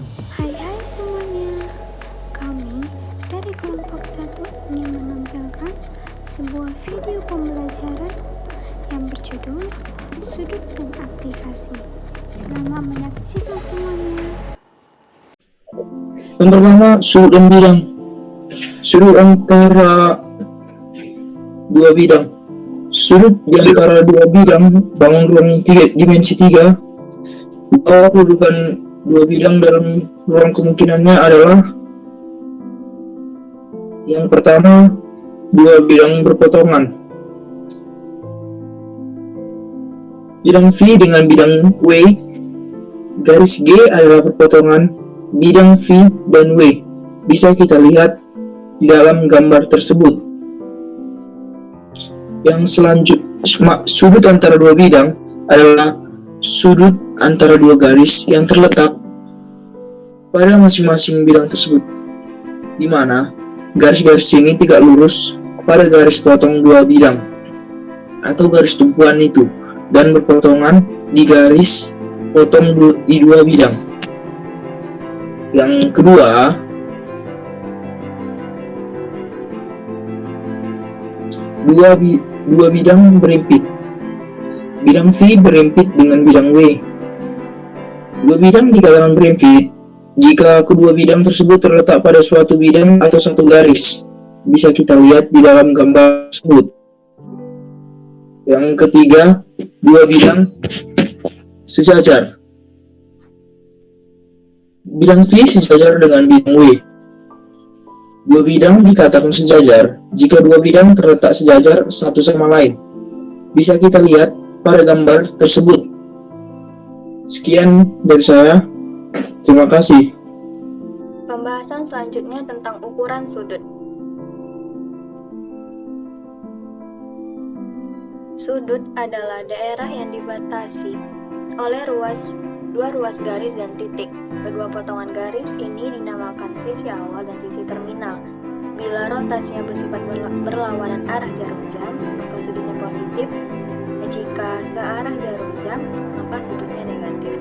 Hai semuanya, kami dari kelompok 1 ingin menampilkan sebuah video pembelajaran yang berjudul Sudut dan Aplikasi. Selamat menyaksikan semuanya. Yang pertama, sudut dan bidang. Sudut antara dua bidang. Sudut di antara dua bidang bangun ruang dimensi 3. Bahwa kedudukan dua bidang dalam ruang kemungkinannya adalah: yang pertama, dua bidang berpotongan. Bidang V dengan bidang W, garis G adalah perpotongan bidang V dan W. Bisa kita lihat di dalam gambar tersebut. Yang selanjutnya, sudut antara dua bidang adalah sudut antara dua garis yang terletak pada masing-masing bidang tersebut, di mana garis-garis ini tidak lurus pada garis potong dua bidang atau garis tumpuan itu, dan berpotongan di garis potong di dua bidang. Yang kedua, dua bidang berimpit. Bidang V berimpit dengan bidang W. Dua bidang dikatakan berimpit jika kedua bidang tersebut terletak pada suatu bidang atau satu garis. Bisa kita lihat di dalam gambar tersebut. Yang ketiga, dua bidang sejajar. Bidang V sejajar dengan bidang W. Dua bidang dikatakan sejajar jika dua bidang terletak sejajar satu sama lain. Bisa kita lihat pada gambar tersebut. Sekian dari saya. Terima kasih. Pembahasan selanjutnya tentang ukuran sudut. Sudut adalah daerah yang dibatasi oleh dua ruas garis dan titik. Kedua potongan garis ini dinamakan sisi awal dan sisi terminal. Bila rotasinya bersifat berlawanan arah jarum jam, maka sudutnya positif. Jika searah jarum jam, maka sudutnya negatif.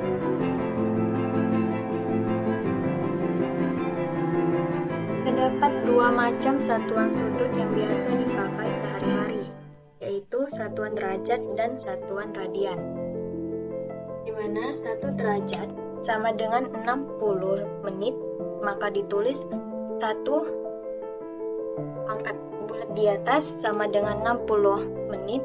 Terdapat dua macam satuan sudut yang biasa dipakai sehari-hari, yaitu satuan derajat dan satuan radian. Di mana 1 derajat sama dengan 60 menit, maka ditulis 1 angkat bulat di atas sama dengan 60 menit,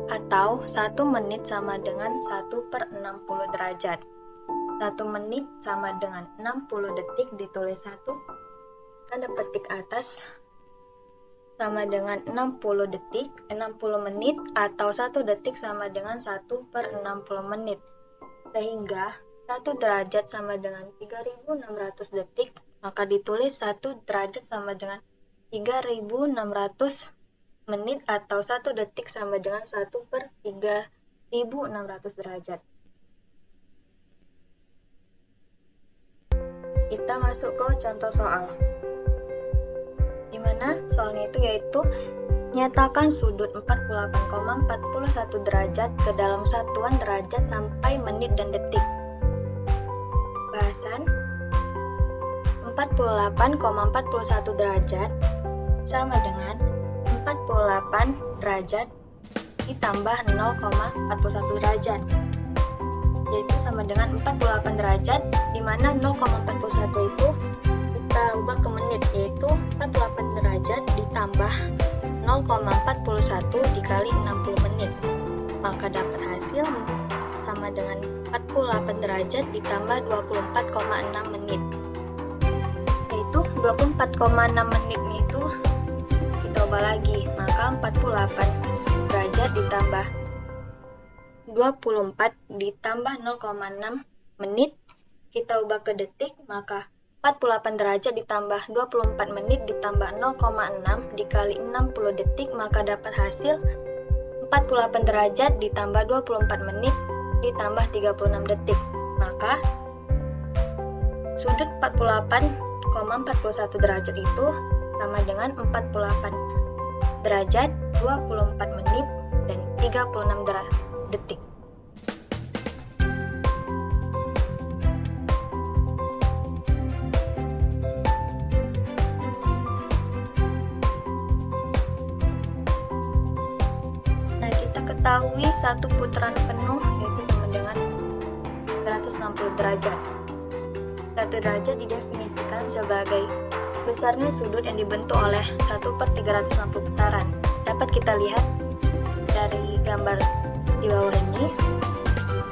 atau 1 menit sama dengan 1/60 derajat. 1 menit sama dengan 60 detik ditulis 1 tanda petik atas sama dengan 60 detik, 60 menit, atau 1 detik sama dengan 1/60 menit. Sehingga 1 derajat sama dengan 3600 detik, maka ditulis 1 derajat sama dengan 3600 menit, atau 1 detik sama dengan 1/3600 derajat. Kita masuk ke contoh soal. Di mana soalnya itu yaitu nyatakan sudut 48,41 derajat ke dalam satuan derajat sampai menit dan detik. Bahasan 48,41 derajat sama dengan 48 derajat ditambah 0,41 derajat, yaitu sama dengan 48 derajat, di mana 0,41 itu kita ubah ke menit, yaitu 48 derajat ditambah 0,41 dikali 60 menit, maka dapat hasil sama dengan 48 derajat ditambah 24,6 menit, yaitu 24,6 menitnya itu kita ubah lagi, maka 48 derajat ditambah 24 ditambah 0,6 menit kita ubah ke detik, maka 48 derajat ditambah 24 menit ditambah 0,6 dikali 60 detik, maka dapat hasil 48 derajat ditambah 24 menit ditambah 36 detik. Maka sudut 48,41 derajat itu sama dengan 48 derajat, 24 menit, dan 36 detik. ketahui satu putaran penuh yaitu sama dengan 360 derajat. Satu derajat didefinisikan sebagai besarnya sudut yang dibentuk oleh 1/360 putaran. Dapat kita lihat dari gambar di bawah ini,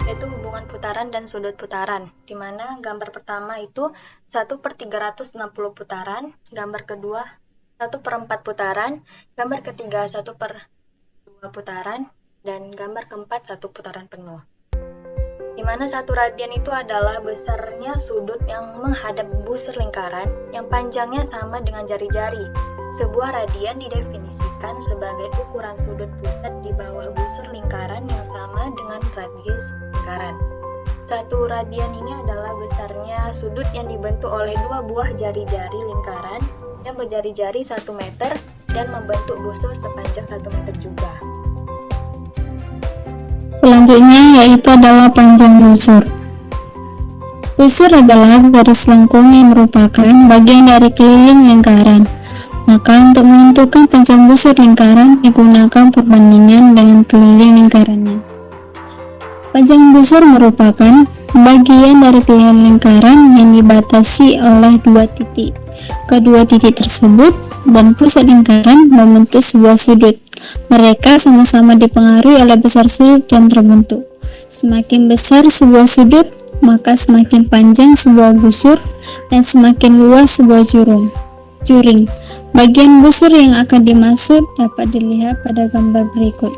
yaitu hubungan putaran dan sudut putaran, di mana gambar pertama itu 1/360 putaran, gambar kedua 1/4 putaran, gambar ketiga 1/2 putaran, dan gambar keempat 1 putaran penuh. Di mana 1 radian itu adalah besarnya sudut yang menghadap busur lingkaran yang panjangnya sama dengan jari-jari. Sebuah radian didefinisikan sebagai ukuran sudut pusat di bawah busur lingkaran yang sama dengan radius lingkaran. 1 radian ini adalah besarnya sudut yang dibentuk oleh 2 buah jari-jari lingkaran yang berjari-jari 1 meter dan membentuk busur sepanjang 1 meter juga. Selanjutnya yaitu adalah panjang busur. Busur adalah garis lengkung yang merupakan bagian dari keliling lingkaran. Maka untuk menentukan panjang busur lingkaran digunakan perbandingan dengan keliling lingkarannya. Panjang busur merupakan bagian dari keliling lingkaran yang dibatasi oleh 2 titik. Kedua titik tersebut dan pusat lingkaran membentuk sebuah sudut. Mereka sama-sama dipengaruhi oleh besar sudut yang terbentuk. Semakin besar sebuah sudut, maka semakin panjang sebuah busur dan semakin luas sebuah juring. Bagian busur yang akan dimaksud dapat dilihat pada gambar berikut.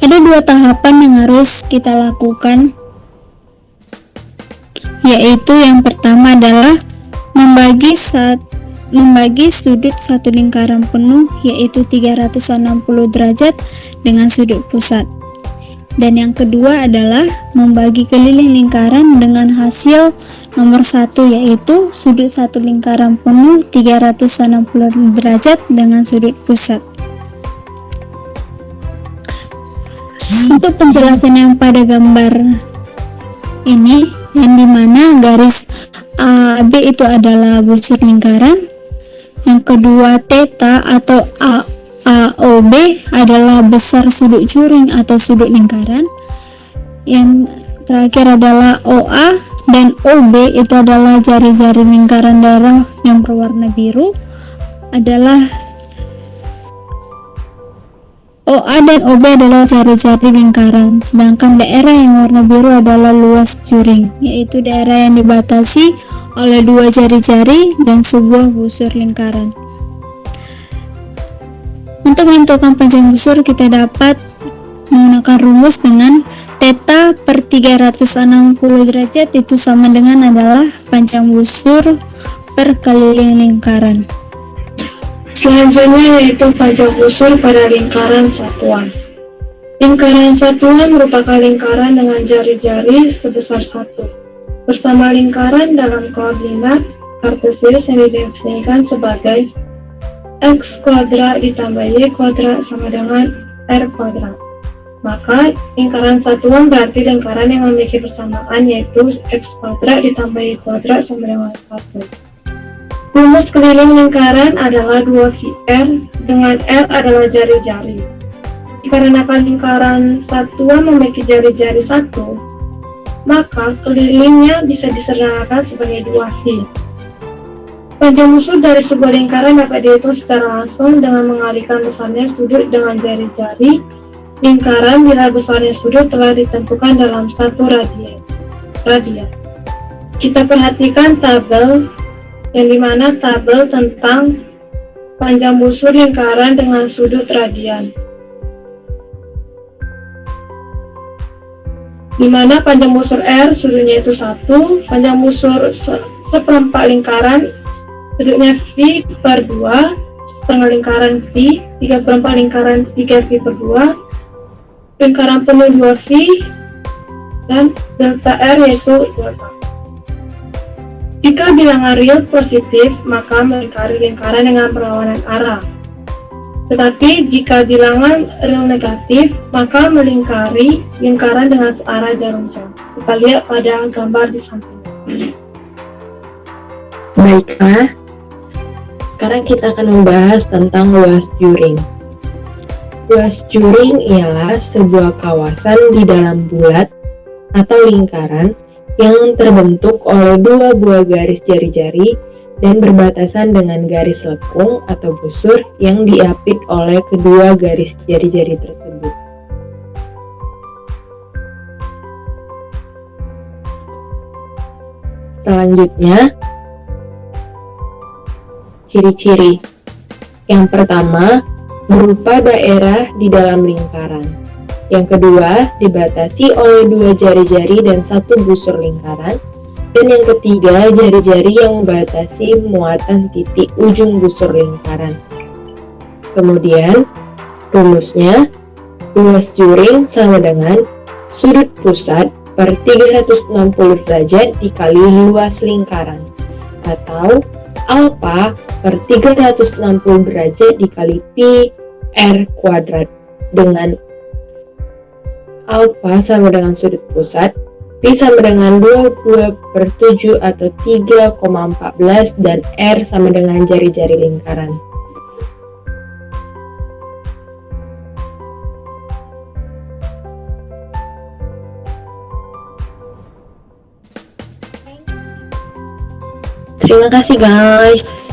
Ada 2 tahapan yang harus kita lakukan, yaitu yang pertama adalah membagi sudut satu lingkaran penuh, yaitu 360 derajat dengan sudut pusat. Dan yang kedua adalah membagi keliling lingkaran dengan hasil nomor 1, yaitu sudut satu lingkaran penuh 360 derajat dengan sudut pusat. Untuk penjelasan yang pada gambar ini, yang dimana garis AB itu adalah busur lingkaran, yang kedua theta atau AOB adalah besar sudut juring atau sudut lingkaran, yang terakhir adalah OA dan OB itu adalah jari-jari lingkaran daerah yang berwarna biru adalah OA dan OB adalah jari-jari lingkaran, sedangkan daerah yang warna biru adalah luas juring, yaitu daerah yang dibatasi oleh 2 jari-jari dan sebuah busur lingkaran. Untuk menentukan panjang busur kita dapat menggunakan rumus dengan theta per 360 derajat itu sama dengan adalah panjang busur per keliling lingkaran. Selanjutnya yaitu panjang busur pada lingkaran satuan. Lingkaran satuan merupakan lingkaran dengan jari-jari sebesar 1 bersama lingkaran dalam koordinat kartesius yang didefinisikan sebagai x kuadrat ditambah y kuadrat sama dengan r kuadrat. Maka lingkaran satuan berarti lingkaran yang memiliki persamaan, yaitu x kuadrat ditambah y kuadrat sama dengan 1. Rumus keliling lingkaran adalah 2πr dengan r adalah jari-jari. Dikarenakan lingkaran satuan memiliki jari-jari 1, maka kelilingnya bisa disederhanakan sebagai 2π. Panjang busur dari sebuah lingkaran dapat dihitung secara langsung dengan mengalihkan besarnya sudut dengan jari-jari lingkaran bila besarnya sudut telah ditentukan dalam 1 radian. Kita perhatikan tabel yang dimana tabel tentang panjang busur lingkaran dengan sudut radian, dimana panjang busur R sudutnya itu 1, panjang busur seperempat lingkaran sudutnya V per 2, setengah lingkaran V, 3/4 lingkaran 3V per 2, lingkaran penuh 2V, dan delta R yaitu delta. Jika bilangan real positif, maka melingkari lingkaran dengan perlawanan arah. Tetapi jika bilangan real negatif, maka melingkari lingkaran dengan searah jarum jam. Kita lihat pada gambar di samping. Baiklah, sekarang kita akan membahas tentang luas juring. Luas juring ialah sebuah kawasan di dalam bulat atau lingkaran yang terbentuk oleh dua buah garis jari-jari dan berbatasan dengan garis lekung atau busur yang diapit oleh kedua garis jari-jari tersebut. Selanjutnya, ciri-ciri. Yang pertama, berupa daerah di dalam lingkaran. Yang kedua, dibatasi oleh dua jari-jari dan satu busur lingkaran. Dan yang ketiga, jari-jari yang membatasi muatan titik ujung busur lingkaran. Kemudian, rumusnya, luas juring sama dengan sudut pusat per 360 derajat dikali luas lingkaran, atau alfa per 360 derajat dikali pi r kuadrat, dengan alfa sama dengan sudut pusat, pi sama dengan 22/7 atau 3,14, dan r sama dengan jari-jari lingkaran. Terima kasih guys.